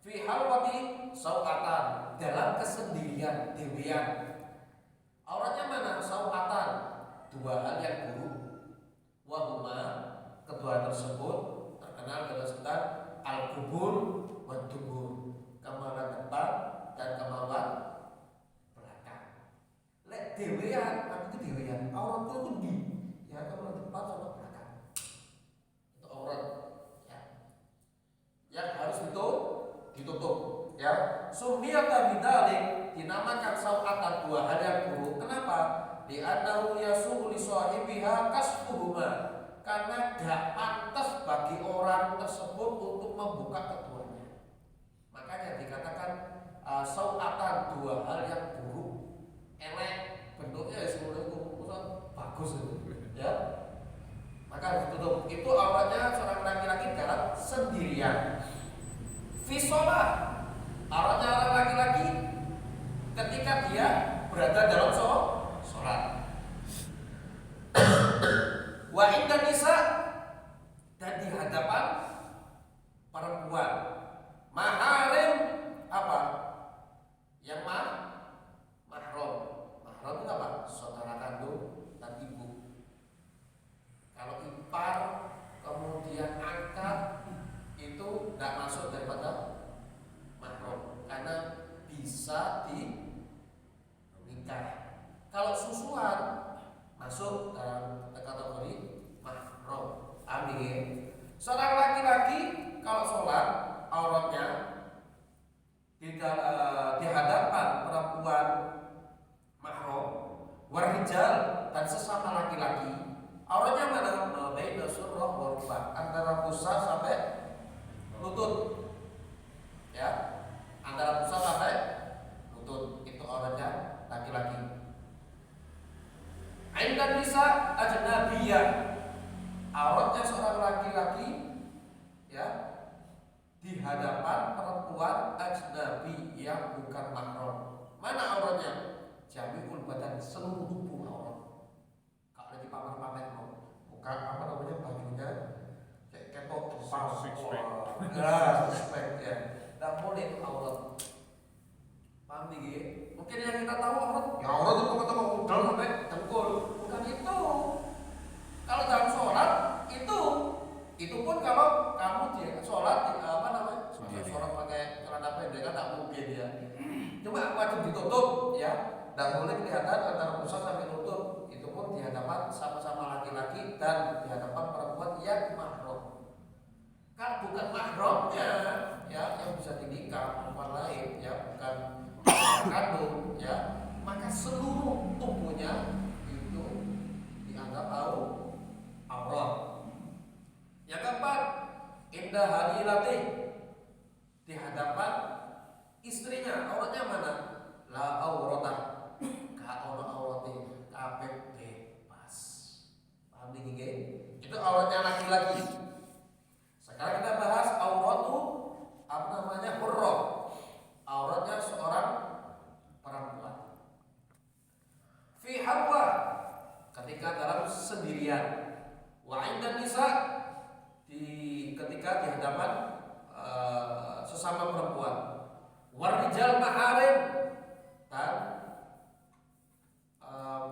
fi halwati sauqatan, dalam kesendirian, dewean. Auratnya mana? Sauqatan, 2 hal yang buruk. Wa huma, kedua tersebut terkenal dengan sebutan al-qubur wa dubur, kemaluan depan dan kemaluan belakang. Lek dewean, apa itu dewean? Aurat itu di, ya, kemaluan depan sama belakang. Itu aurat, ya, yang harus ditutup, ya. Sumiyata bidalik, dinamakan sauqatan, 2 hal yang buruk. Kenapa? Li'annahu yasuhu li sahibiha kasfuhuma, karena gak pantas bagi orang tersebut untuk membuka keduanya. Makanya dikatakan sauqatan, 2 hal yang buruk, elek, bentuknya ya sebenarnya bagus ya. Maka ditutup. Itu auratnya seorang laki-laki dalam sendirian. Fi sholat, auratnya orang laki-laki ketika dia berada dalam sholat. Wa inda nisa, dan di hadapan perempuan. Maharim apa? Yang mahram. Mahram itu apa? Saudara kandung dan ibu. Kalau ipar kemudian angkat, itu tidak masuk daripada mahram, karena bisa dinikah. Kalau susuan masuk dalam kategori mahram. Amin. Seorang laki-laki kalau sholat, auratnya di hadapan perempuan mahram, warijal, dan sesama laki-laki, auratnya mana? Baina surrah wa rukbah, antara pusat sampai lutut, ya, antara pusat sampai lutut, itu auratnya laki-laki. Indan nisa ajnabiyah, auratnya seorang laki-laki ya di hadapan perempuan ajnabi yang bukan mahram. Mana auratnya? Jami'ul badan, seluruh tubuh aurat. Kalau lagi pamer-pamer bukan apa namanya bajunya kayak ketok kepala, Six pack. six pack ya. Tidak boleh itu aurat. Paham nih? Mungkin yang kita tahu aurat, ya aurat itu ketemu udel sampai dengkul. Bukan itu. Kalau dalam sholat itu pun kalau kamu di sholat di, apa namanya? Sholat pakai celana pendek kan tak mungkin ya. Cuma wajib ditutup ya. Tidak boleh kelihatan antara pusat sampai tutup. Itu pun di hadapan sama-sama laki-laki dan di hadapan perempuan yang mahram. Kalau bukan mahramnya ya yang bisa dinikah perempuan lain ya bukan kandung ya, maka seluruh tubuhnya itu dianggap aurat. Yang keempat, indah halilati, di hadapan istrinya, auratnya mana? La aurata, ka auratnya kabeh bebas. Paham nggih? Itu auratnya laki-laki. Sekarang kita bahas auratu apa namanya? Hurrah. Auratnya seorang perempuan. Fi hawa, ketika dalam sendirian. Wa inda nisa, ketika di hadapan sesama perempuan. Warijal maharim, dan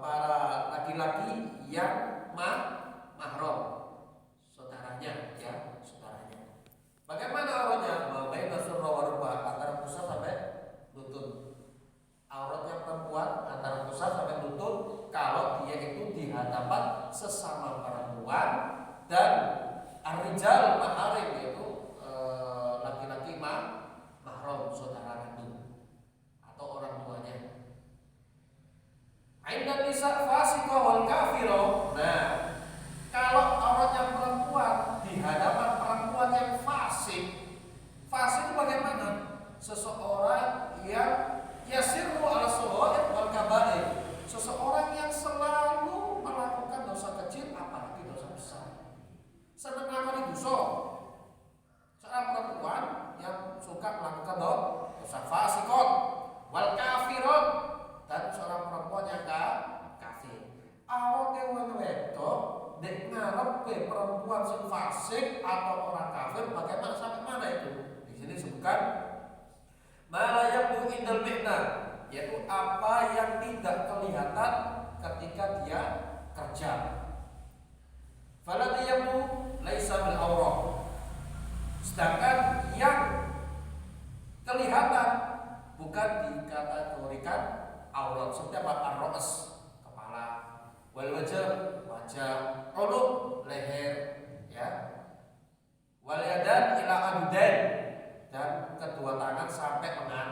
para laki-laki yang mahram, saudaranya ya, saudaranya. Bagaimana auratnya? Baina surra wa rubah, antara pusat sampai lutut. Auratnya perempuan antara pusat sampai lutut kalau dia itu di hadapan sesama perempuan, dan ar-rijal maharim, yaitu laki-laki mahram, saudara kandung atau orang tuanya. Aindan nisa fasiqah wal kafirah. Nah, kalau auratnya perempuan di hadapan perempuan yang fasik itu bagaimana? Seseorang yang yasirru ala shawaib wal kabair, seseorang yang selalu melakukan dosa kecil apalagi dosa besar. Senang melakukan dosa. Seorang perempuan yang suka melakukan dosa fasikot wal kafirot, dan seorang perempuan yang kafir. Auratnya wong wedok nek ngarepe perempuan sing fasik atau orang kafir, bagaimana sampai mana itu? Di sini disebutkan ma yabdu indal mihna, yaitu apa yang tidak kelihatan ketika dia kerja. Faladhi yabdu laisa bil aurah, sedangkan yang kelihatan bukan dikategorikan aurat. Seperti apa? Ar-ra's, kepala, wal wajh, wajah, unuq, leher ya, wal yadan ila adudain, dan kedua tangan sampai lengan,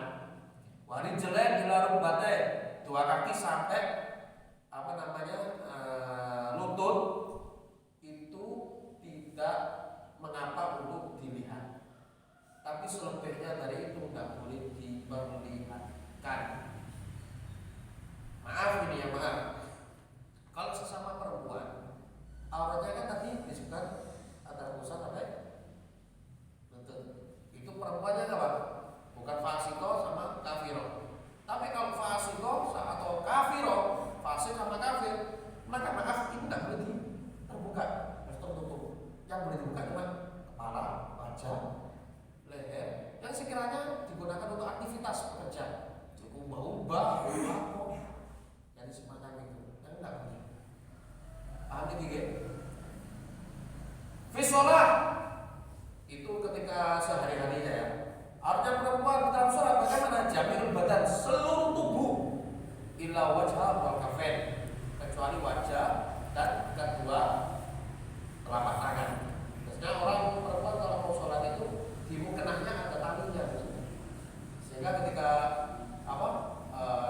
warijlain ila rukbatain, dua kaki sampai apa namanya lutut. Itu tidak mengapa untuk dilihat, tapi selebihnya dari itu tidak boleh diperlihatkan. Maaf ini ya, maaf. Kalau sesama perempuan, auratnya kan tadi disebutkan antara pusat sampai lutut. Itu perempuannya apa? Bukan fasiko sama kafiro. Tapi kalau fasiko atau kafiro, fasik sama kafir, maka maaf itu tidak boleh terbuka, harus tertutup. Yang boleh dibuka cuma kepala, wajah, leher, yang sekiranya digunakan untuk aktivitas bekerja, ubah-ubah, jadi semacam itu, yang tidak boleh. Paham tiga? Fisolah itu ketika sehari-harinya ya. Artinya perempuan dalam sholat bagaimana? Jami'ul badan, seluruh tubuh, illa wajha wal kafain, kecuali wajah dan kedua telapak tangan. Biasanya orang perempuan kalau mau sholat itu di mukenahnya ada talinya, sehingga ketika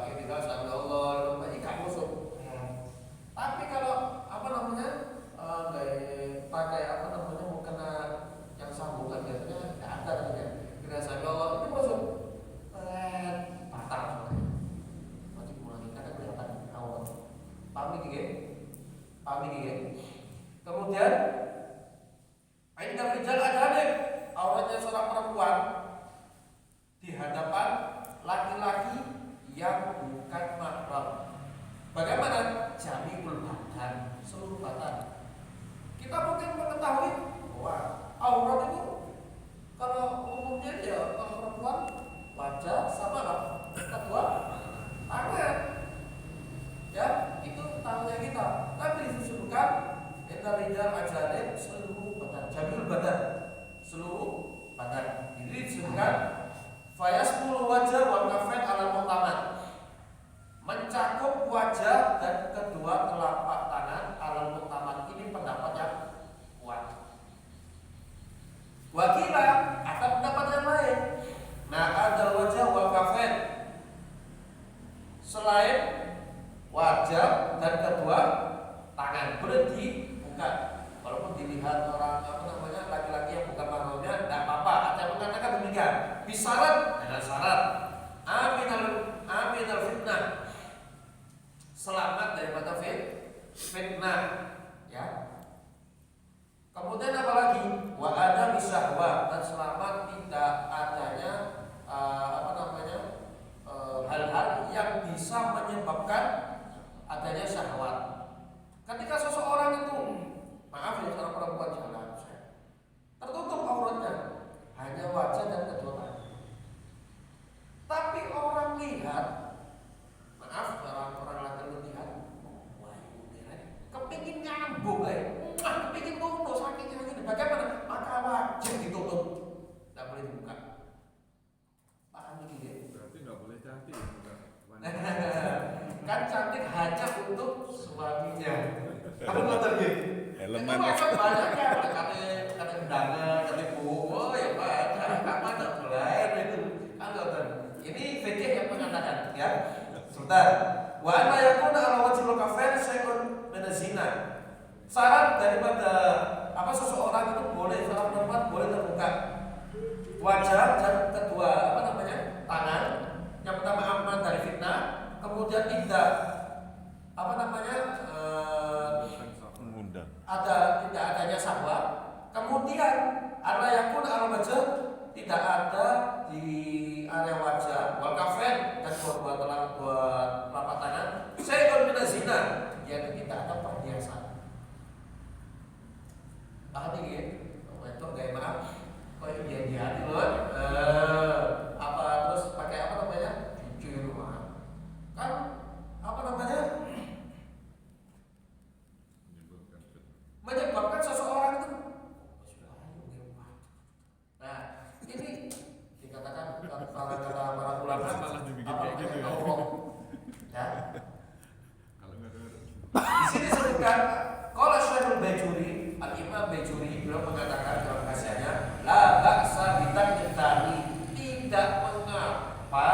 ketika sambil Allah ikat musuh. Tapi kalau apa namanya pakai apa namanya mukena yang sambungan, biasanya tidak ada tadinya. Ketika sambil Allah itu musuh patah soalnya. Wajib ulangi karena kelihatan awal. Paham ini? Kemudian Indah rijal ajanib, auratnya seorang perempuan di hadapan laki-laki yang bukan mahram. Bagaimana? Jami'ul badan, seluruh badan. Kita mungkin mengetahui bahwa aurat itu kalau umumnya ya kalau perempuan wajah sama kedua tangan, ya itu tahunya kita. Tapi disebutkan indah rijal ajanib, seluruh badan, jami'ul badan, seluruh badan. Ini disebutkan fayasmul wajah wal kafain ala mu'tamad, mencakup wajah dan kedua telapak tangan alal mu'tamad. Ini pendapat yang kuat. Wakila ada pendapat yang lain. Nah, ada wajah wal kafain, selain wajah dan kedua tangan boleh dibuka, walaupun dilihat orang laki-laki yang bukan mahramnya tidak apa-apa. Ada yang mengatakan demikian, bisyarat dengan syarat aminal fitnah, selamat daripada fitnah, ya. Kemudian apa lagi? Wa ada bisyahwa, dan selamat tidak adanya hal-hal yang bisa menyebabkan adanya syahwat. Ketika seseorang itu, maaf ya, seorang perempuan jalan, tertutup auratnya, hanya wajah dan kedua tangan. Tapi orang lihat, maaf, orang laki lihat, wah ini kepingin nyambung, kepingin tutup sakitnya ini. Bagaimana? Maka wajib ditutup, tidak boleh dibuka. Paham ini? Berarti nggak boleh cantik. Kan cantik hanya untuk suaminya. Kamu nonton gitu? Elemen itu macam banyak ya, kata undangan, kata oh ya banyak, apa tak boleh itu. Kan nonton. Ini fikih yang mengatakan, ya. Sebentar. Wa anna yakuna ala wajhil kafain syai'un min zina. Syarat daripada seseorang itu boleh, seorang perempuan boleh terbuka wajah dan kedua tangan. Yang pertama aman dari fitnah, kemudian tidak mengundang. tidak adanya syahwat, kemudian ala yakun ala wajah, tidak ada di area wajah wal kafain dan dua telapak tangan syai'un min zina, yaitu tidak ada perhiasan. Paham ini? Itu gaya maaf. Kok ini di hati loh. Terus pakai jujur mah. Kan menyebabkan seseorang itu. Nah, ini dikatakan para ulama Malah dibikin kayak gitu ya. Ya. Kalau nggak ada Di sini disebutkan qala Syekhul Bajuri, Al-Imam Bajuri beliau mengatakan dalam kajiannya, la ba'sa bitakdari, tidak mengapa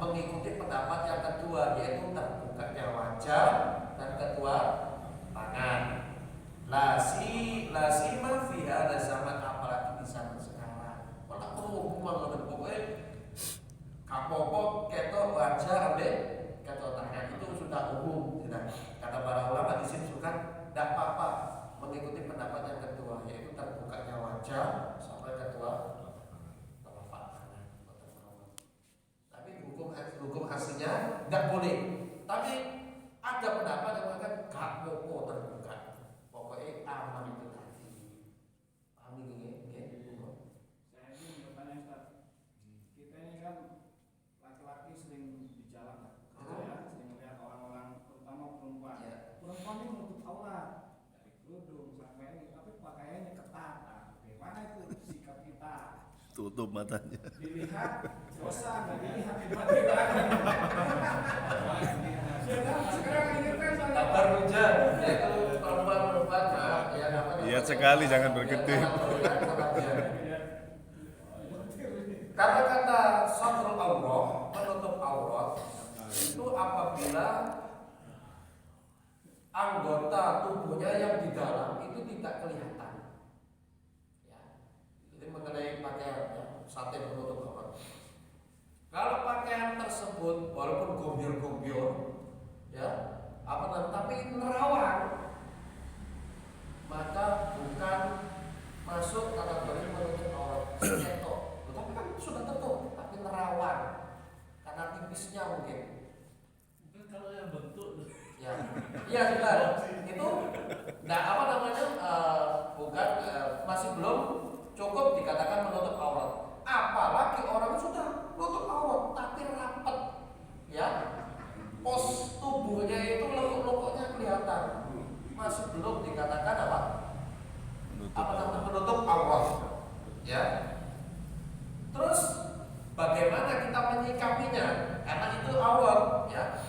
mengikuti pendapat yang kedua, yaitu terbukanya wajah dan kedua tangan. Lasima fi hadza zaman, apalagi di zaman sekarang. Ora perlu ngono pokoke kapopo ketok wajah ambek ketok tangan itu sudah umum. Kata para ulama di sini suka tidak apa-apa mengikuti pendapat yang kedua, yaitu terbukanya wajah sampai kedua telapak tangan. Tapi hukum aslinya tidak boleh. Tapi ada pendapat yang mengatakan gak apa-apa terbuka, pokoknya aman itu tadi. Paham ini? Saya ingin bertanya Ustaz, kita ini kan laki-laki sering di jalan ya, sering melihat orang-orang terutama perempuan. Ya. Perempuan ini menutup aurat dari kerudung sampai ini, tapi pakaiannya ketat. Nah, bagaimana itu sikap kita? Tutup matanya. Dilihat dosa, nggak dilihat bagaimana? Sekarang ini kan Kabar hujan, yaitu perempuan-perempuan ya namanya. Lihat sekali, jangan berkedip. Karena kata satrul aurat, menutup aurat itu apabila anggota tubuhnya yang di dalam itu tidak kelihatan. Ya. Jadi mengenai pakaian, ya, satin menutup aurat. Kalau pakaian tersebut walaupun gombyol-gombyol, ya, tapi nerawang, maka bukan masuk tipisnya mungkin. Mungkin kalau yang bentuk Ya, iya benar. Itu nggak apa namanya bukan masih belum cukup dikatakan menutup aurat. Apalagi orang sudah menutup aurat tapi rapat, ya, pos tubuhnya itu lekuk-lekuknya kelihatan, masih belum dikatakan apa? Apa namanya menutup aurat, ya. Terus bagaimana kita menyikapinya? Karena itu aurat, ya.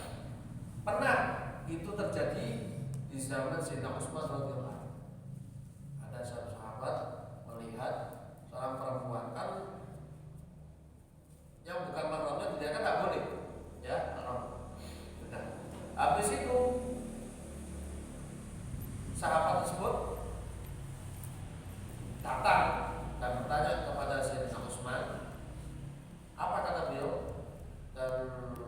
Pernah itu terjadi di zaman Sayyidina Utsman radhiyallahu anhu. Ada satu sahabat melihat seorang perempuan kan yang bukan mahramnya, dia kan nggak boleh, ya, haram. Sudah. Habis itu sahabat tersebut datang dan bertanya kepada Sayyidina Utsman, apa kata beliau? Dan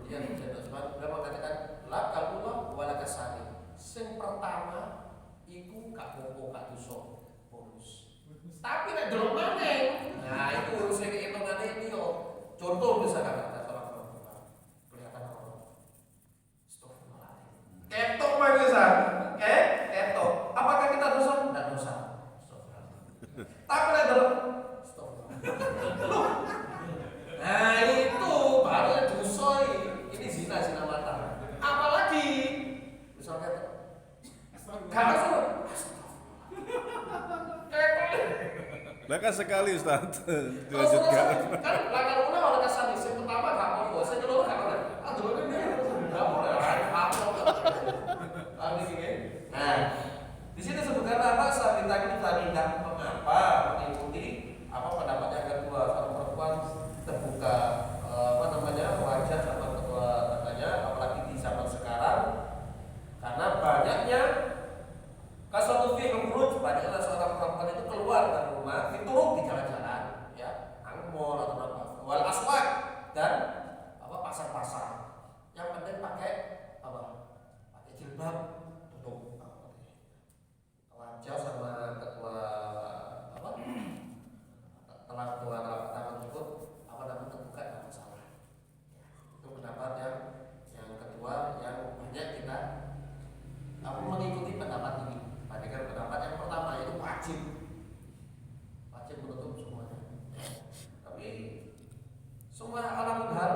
dia Sayyidina Utsman beliau mengatakan la kalullah wala kasani. Sing pertama iku gak popo gak dosa bonus. Tapi nek delok maneh, nah itu sing hitungane iki yo. Contoh misalkan ada seorang perempuan kelihatan orang. Astagfirullahaladzim. Ketok mangisan. Ketok. Apakah kita dosa? Tidak dosa. Astagfirullahaladzim. Tapi nek delok astagfirullah. Nah itu baru dosa ini zina mata. Apalagi misalnya karena Lah kan sekali Ustaz. dilanjutkan kan lakar una orang kasani yang pertama gak apa-apa, yang kedua gak boleh. Aduh ini gak boleh, nah di sini sebutkan apa sabita itu tadi tidak mengapa mengikuti apa pendapat yang kedua, kalau perempuan terbuka apa namanya wajah sama kedua katanya, apalagi di zaman sekarang karena banyaknya kasatu fi khruj, banyaknya seorang perempuan itu keluar dari rumah, diturut di jalan-jalan, ya, mall atau apa, wal aswaq dan apa pasar-pasar. Yang penting pakai apa? Pakai jilbab, tutup wajah sama kedua apa? Kedua telapak tangan tersebut apa namanya terbuka, tidak masalah. Itu pendapat yang kedua yang banyak kita mengikuti pendapat ini. Bandingkan pendapat yang pertama yaitu wajib menutup semuanya. Tapi semua alam hal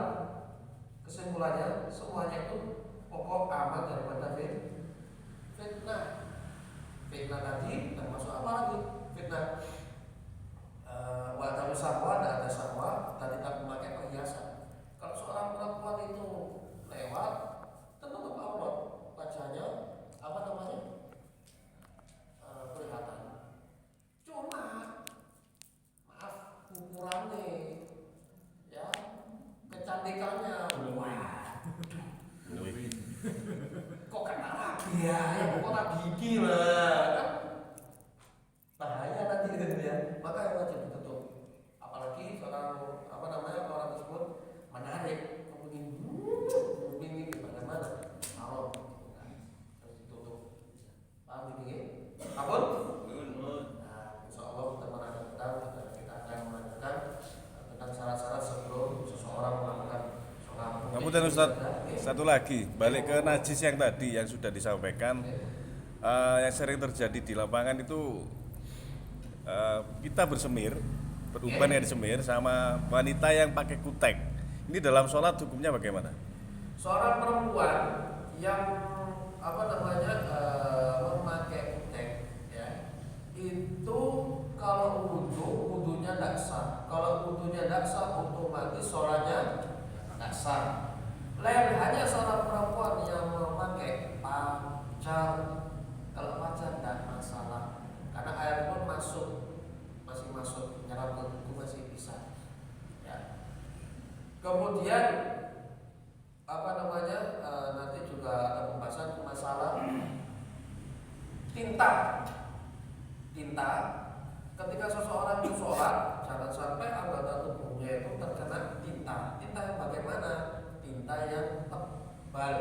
kesimpulannya semuanya itu pokok aman daripada fitnah. Fitnah tadi termasuk apa lagi? Fitnah wadalu sahwa, ada sahwa dan tidak memakai perhiasan. Kalau seorang perempuan itu lewat tertutup aurat wajahnya, apa namanya? Kelihatan. Cuma maaf ukurannya, ya, kecantikannya, wah, kok kata lagi ya, kok gigi lah, kan bahaya nanti gitu ya. Maka yang wajib ditutup. Apalagi seorang apa namanya orang tersebut menarik, ingin bagaimana, kalau harus ditutup. Paham ini? Apun? Nah, insya Allah teman kita akan melanjutkan tentang syarat-syarat sebelum seseorang melakukan sholat. Kemudian Ustaz, satu lagi, balik ke najis yang tadi yang sudah disampaikan, yang sering terjadi di lapangan itu kita bersemir, beruban yang disemir sama wanita yang pakai kutek. Ini dalam sholat hukumnya bagaimana? Seorang perempuan yang apa namanya memakai kutek, ya, itu kalau wudunya tidak sah. Kalau wudunya tidak sah, otomatis sholatnya tidak sah. Lain hanya seorang perempuan yang memakai pacar. Kalau pacar tidak masalah, karena air pun masih masuk, nyerap ke tubuh masih bisa. Ya. Kemudian apa namanya nanti juga ada pembahasan masalah tinta. Ketika seseorang itu sholat, jangan sampai anggota tubuhnya itu terkena tinta. Tinta yang bagaimana? Tinta yang tebal.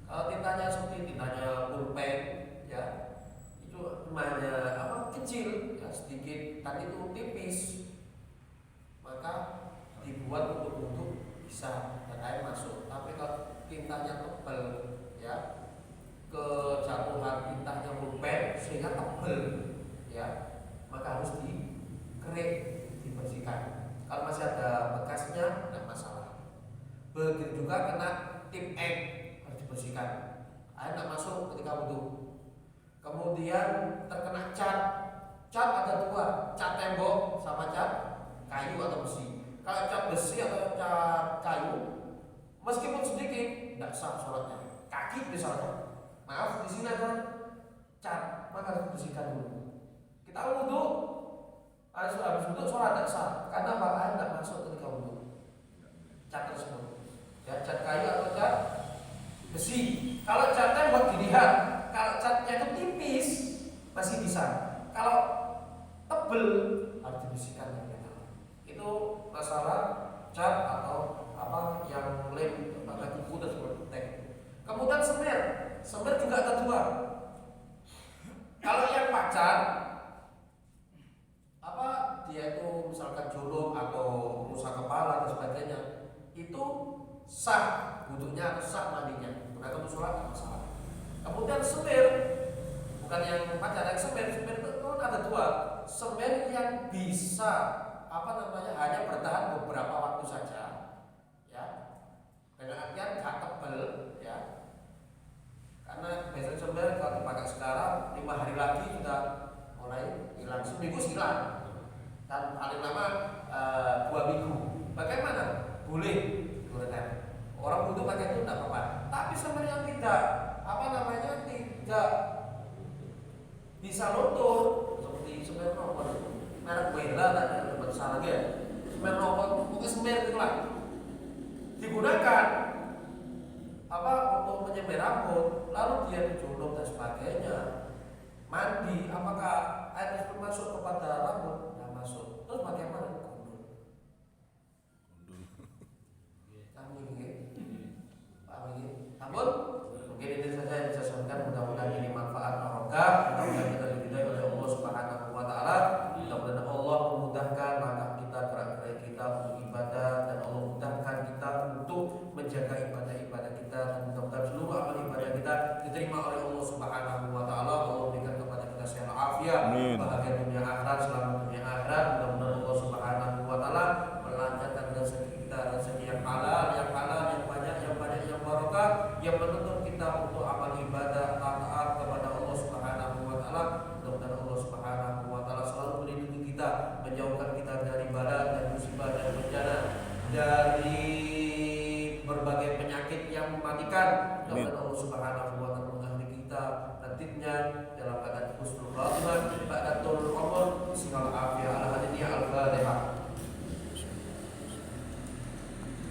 Kalau tintanya seperti tintanya pulpen, ya, itu namanya apa? Kecil, ya, sedikit, dan itu tipis, maka dibuat untuk bisa dan air masuk ya, maka harus dikerik, dibersihkan. Kalau masih ada bekasnya, tidak masalah. Begitu juga kena tip egg, harus dibersihkan. Air tidak masuk ketika wudhu. Kemudian terkena cat ada dua, cat tembok sama cat kayu atau besi. Kalau cat besi atau cat kayu, meskipun sedikit, tidak sah sholatnya. Kaki misalnya, maaf di sini ada cat, maka harus dibersihkan dulu. Kita wudhu, habis wudhu sholat tidak sah, karena air tidak masuk ketika wudhu. Cat tersebut, ya, cat kayu atau cat besi. Kalau cat tembok dilihat, kalau catnya itu tipis masih bisa. Kalau tebel harus dibersihkan terlebih dahulu. Itu masalah cat atau apa yang lem pakai kuku dan seperti. Kemudian semer juga ada dua. Kalau yang pacar apa dia itu misalkan julung atau rusak kepala dan sebagainya, itu sah wudhunya atau sah mandinya. Mereka untuk sholat tidak masalah. Kemudian semir, bukan yang pacar, yang semir itu ada dua. Semir yang bisa hanya bertahan beberapa waktu saja, ya, dengan artian gak tebel, ya, karena biasanya semir kalau dipakai sekarang 5 hari lagi sudah mulai hilang, seminggu hilang, dan paling lama 2 minggu. Bagaimana? Boleh digunakan. Orang butuh pakai itu tidak apa-apa. Tapi semir yang tidak tidak bisa luntur, seperti semir rokok, merek Wella tadi bersalah ya. Semir rokok, mungkin semir itulah digunakan untuk menyemir rambut, lalu dia dijulung dan sebagainya, mandi, apakah air tersebut masuk kepada rambut? Tidak masuk. Terus bagaimana? Namun mungkin ini saja yang bisa saya sampaikan. Mudah-mudahan ini manfaat barokah. Mudah-mudahan kita diridhai oleh Allah Subhanahu wa taala. Mudah-mudahan Allah memudahkan langkah kita, gerak-gerik kita untuk ibadah, dan Allah mudahkan kita untuk menjaga ibadah-ibadah kita, dan mudah-mudahan seluruh amal ibadah kita diterima oleh Allah Subhanahu wa taala. Allah berikan kepada kita sehat afiat, bahagia dunia akhirat, selamat dunia akhirat. Mudah-mudahan Allah Subhanahu wa taala melancarkan rezeki kita, rezeki yang halal, yang banyak, yang barokah, yang menuntut kita untuk amal ibadah taat kepada Allah Subhanahu wa taala. Mudah-mudahan Allah Subhanahu wa taala selalu melindungi kita, menjauhkan kita dari bala dan musibah dan bencana, dari berbagai penyakit yang mematikan. Mudah-mudahan Allah Subhanahu wa taala mengakhiri kita nantinya dalam keadaan husnul khatimah, ba'datul umur, sinal afiyah. Al-Fatihah.